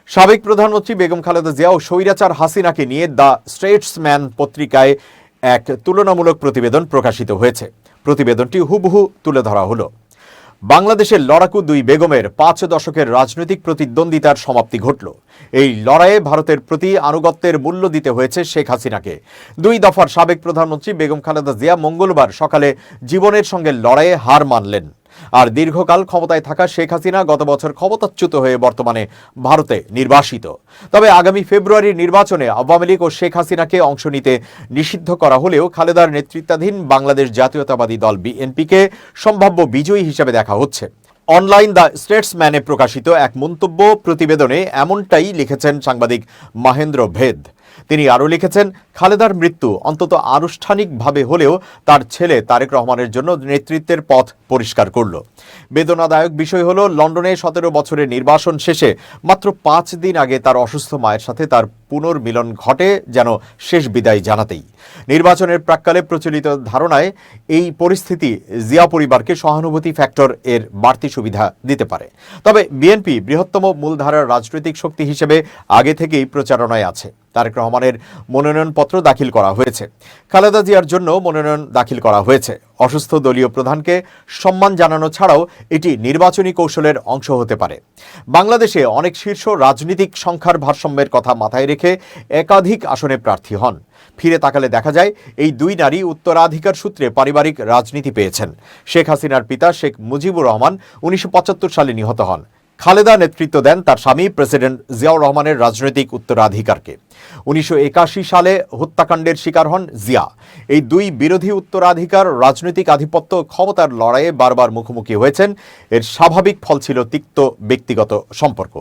সাবেক প্রধানমন্ত্রী বেগম খালেদা জিয়া ও স্বৈরাচার হাসিনাকে নিয়ে দ্য স্টেটসম্যান পত্রিকায় এক তুলনামূলক প্রতিবেদন প্রকাশিত হয়েছে। প্রতিবেদনটি হুবহু তুলে ধরা হলো বাংলাদেশের লড়াকু দুই বেগমের 5 দশকের রাজনৈতিক প্রতিদ্বন্দ্বিতার সমাপ্তি ঘটল। এই লড়াইয়ে ভারতের প্রতি আনুগত্যের মূল্য দিতে হয়েছে শেখ হাসিনাকে। 2 দফার সাবেক প্রধানমন্ত্রী বেগম খালেদা জিয়া মঙ্গলবার সকালে জীবনের সঙ্গে লড়াইয়ে হার মানলেন। আর দীর্ঘকাল ক্ষমতায় থাকা শেখ হাসিনা গত বছর ক্ষমতাচ্যুত হয়ে বর্তমানে ভারতে নির্বাসিত। তবে আগামী ফেব্রুয়ারির নির্বাচনে আওয়ামী লীগ ও শেখ হাসিনাকে অংশ নিতে নিষিদ্ধ করা হলেও খালেদার নেতৃত্বাধীন বাংলাদেশ জাতীয়তাবাদী দল বিএনপিকে সম্ভাব্য বিজয়ী হিসেবে দেখা হচ্ছে। অনলাইন দ্য স্টেটসম্যানে প্রকাশিত এক মন্তব্য প্রতিবেদনে এমনটাই লিখেছেন সাংবাদিক মহেন্দ্র ভেদ। তিনি আরও লিখেছেন, খালেদার মৃত্যু অন্তত আনুষ্ঠানিকভাবে হলেও তার ছেলে তারেক রহমানের জন্য নেতৃত্বের পথ পরিষ্কার করল। বেদনাদায়ক বিষয় হল, লন্ডনে 17 বছরের নির্বাসন শেষে মাত্র 5 দিন আগে তার অসুস্থ মায়ের সাথে তার পুনর্মিলন ঘটে যেন শেষ বিদায় জানাতেই। নির্বাচনের প্রাক্কালে প্রচলিত ধারণায় এই পরিস্থিতি জিয়া পরিবারকে সহানুভূতি ফ্যাক্টর এর বাড়তি সুবিধা দিতে পারে। তবে বিএনপি বৃহত্তম মূলধারার রাজনৈতিক শক্তি হিসেবে আগে থেকেই প্রচারণায় আছে। তারেক রহমানের মনোনয়নপত্র দাখিল করা হয়েছে, খালেদা জিয়ার জন্য মনোনয়ন দাখিল করা হয়েছে। অসুস্থ দলীয় প্রধানকে সম্মান জানানো ছাড়াও এটি নির্বাচনী কৌশলের অংশ হতে পারে। বাংলাদেশে অনেক শীর্ষ রাজনীতিক সংখ্যার ভারসাম্যের কথা মাথায় রেখে একাধিক আসনে প্রার্থী হন। ফিরে তাকালে দেখা যায় এই 2 নারী উত্তরাধিকার সূত্রে পারিবারিক রাজনীতি পেয়েছেন। শেখ হাসিনার পিতা শেখ মুজিবুর রহমান 1975 সালে নিহত হন। খালেদা নেতৃত্ব দেন তার স্বামী প্রেসিডেন্ট জিয়াউর রহমানের রাজনৈতিক উত্তরাধিকারকে। 1981 সালে হত্যাকাণ্ডের শিকার হন জিয়া। এই 2 বিরোধী উত্তরাধিকার রাজনৈতিক আধিপত্য ক্ষমতার লড়াইয়ে বারবার মুখোমুখি হয়েছেন। এর স্বাভাবিক ফল ছিল তিক্ত ব্যক্তিগত সম্পর্ক।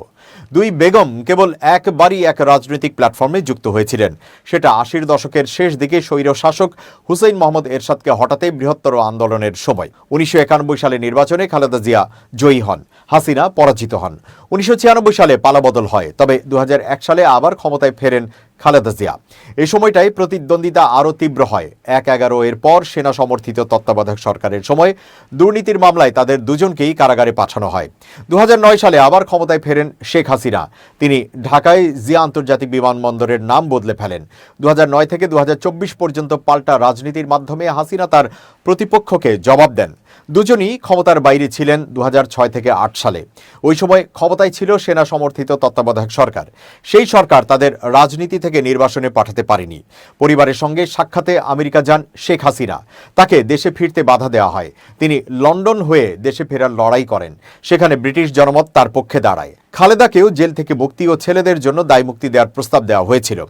2 বেগম কেবল একবারই এক রাজনৈতিক প্ল্যাটফর্মে যুক্ত হয়েছিলেন, সেটা 80-র দশকের শেষ দিকে স্বৈর শাসক হুসেইন মোহাম্মদ এরশাদকে হটাতে বৃহত্তর আন্দোলনের সময়। 1991 সালে নির্বাচনে খালেদা জিয়া জয়ী হন, হাসিনা পরাজিত হন। 1996 সালে পালাবদল হয়, তবে 2001 সালে আবার ক্ষমতায় ফেরেন খালেদা জিয়া। এই সময়টাই প্রতিদ্বন্দ্বিতা আরও তীব্র হয়। 1/11 এর পর সেনা সমর্থিত তত্ত্বাবধায়ক সরকারের সময় দুর্নীতির মামলায় তাদের দুজনকেই কারাগারে পাঠানো হয়। 2009 সালে আবার ক্ষমতায় ফেরেন শেখ হাসিনা। তিনি ঢাকায় জিয়া আন্তর্জাতিক বিমানবন্দরের নাম বদলে ফেলেন। 2009 থেকে 2024 পর্যন্ত পাল্টা রাজনীতির মাধ্যমে হাসিনা তার প্রতিপক্ষকে জবাব দেন। দুজনই ক্ষমতার বাইরে ছিলেন 2006 থেকে 8 সালে। ওই সময় ক্ষমতায় ছিল সেনা সমর্থিত তত্ত্বাবধায়ক সরকার। সেই সরকার তাদের রাজনীতি থেকে নির্বাসনে পাঠাতে পারেনি। পরিবারের সঙ্গে সাক্ষাতে আমেরিকা যান শেখ হাসিনা। তাকে দেশে ফিরতে বাধা দেওয়া হয়। তিনি লন্ডন হয়ে দেশে ফেরার লড়াই করেন। সেখানে ব্রিটিশ জনমত তার পক্ষে দাঁড়ায়। খালেদাকেও জেল থেকে মুক্তি ও ছেলেদের জন্য দায়মুক্তি দেওয়ার প্রস্তাব দেওয়া হয়েছিল,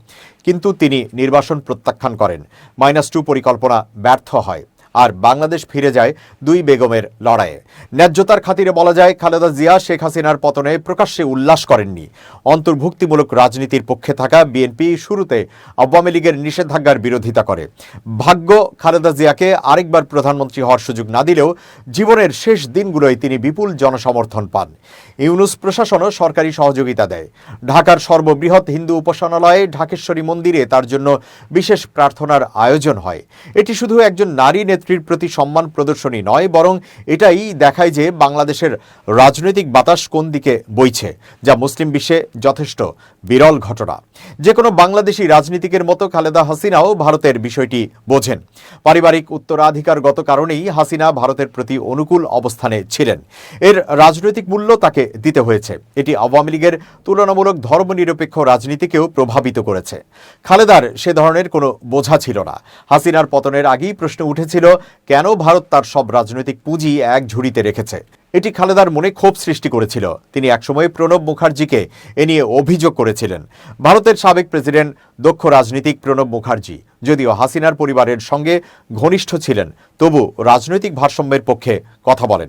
কিন্তু তিনি নির্বাসন প্রত্যাখ্যান করেন। -2 পরিকল্পনা ব্যর্থ হয় আর বাংলাদেশ ফিরে যায় 2 বেগমের লড়াইয়ে। ন্যায্যতার খাতিরে বলা যায়, খালেদা জিয়া শেখ হাসিনার পতনে প্রকাশ্যে উল্লাস করেননি। অন্তর্ভুক্তিমূলক রাজনীতির পক্ষে থাকা বিএনপি শুরুতে আওয়ামী লীগের নিষেধাজ্ঞার বিরোধিতা করে। ভাগ্য খালেদা জিয়াকে আরেকবার প্রধানমন্ত্রী হওয়ার সুযোগ না দিলেও জীবনের শেষ দিনগুলোয় তিনি বিপুল জনসমর্থন পান। ইউনূস প্রশাসনও সরকারি সহযোগিতা দেয়। ঢাকার সর্ববৃহৎ হিন্দু উপাসনালয়ে ঢাকেশ্বরী মন্দিরে তার জন্য বিশেষ প্রার্থনার আয়োজন হয়। এটি শুধু একজন নারী নেত্রীর প্রতি সম্মান প্রদর্শনী নয়, বরং এটাই দেখায় যে বাংলাদেশের রাজনৈতিক বাতাস কোন দিকে বইছে, যা মুসলিম বিশ্বে যথেষ্ট বিরল ঘটনা। যে কোনো বাংলাদেশি রাজনীতিকের মতো খালেদা হাসিনাও ভারতের বিষয়টি বোঝেন। পারিবারিক উত্তরাধিকারগত কারণেই হাসিনা ভারতের প্রতি অনুকূল অবস্থানে ছিলেন। এর রাজনৈতিক মূল্য তাকে দিতে হয়েছে। এটি আওয়ামী লীগের তুলনামূলক ধর্মনিরপেক্ষ রাজনীতিকেও প্রভাবিত করেছে। খালেদার সে ধরনের কোনো বোঝা ছিল না। হাসিনার পতনের আগেই প্রশ্ন উঠেছিল, কেন ভারত তার সব রাজনৈতিক পুঁজি এক ঝুড়িতে রেখেছে। এটি খালেদার মনে ক্ষোভ সৃষ্টি করেছিল। তিনি একসময় প্রণব মুখার্জিকে এ নিয়ে অভিযোগ করেছিলেন। ভারতের সাবেক প্রেসিডেন্ট দক্ষ রাজনীতিক প্রণব মুখার্জি যদিও হাসিনার পরিবারের সঙ্গে ঘনিষ্ঠ ছিলেন, তবু রাজনৈতিক ভারসাম্যের পক্ষে কথা বলেন।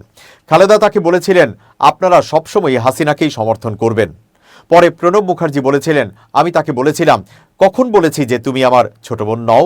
খালেদা তাকে বলেছিলেন, আপনারা সবসময় হাসিনাকেই সমর্থন করবেন। পরে প্রণব মুখার্জি বলেছিলেন, আমি তাকে বলেছিলাম, কখন বলেছি যে তুমি আমার ছোট বোন নও?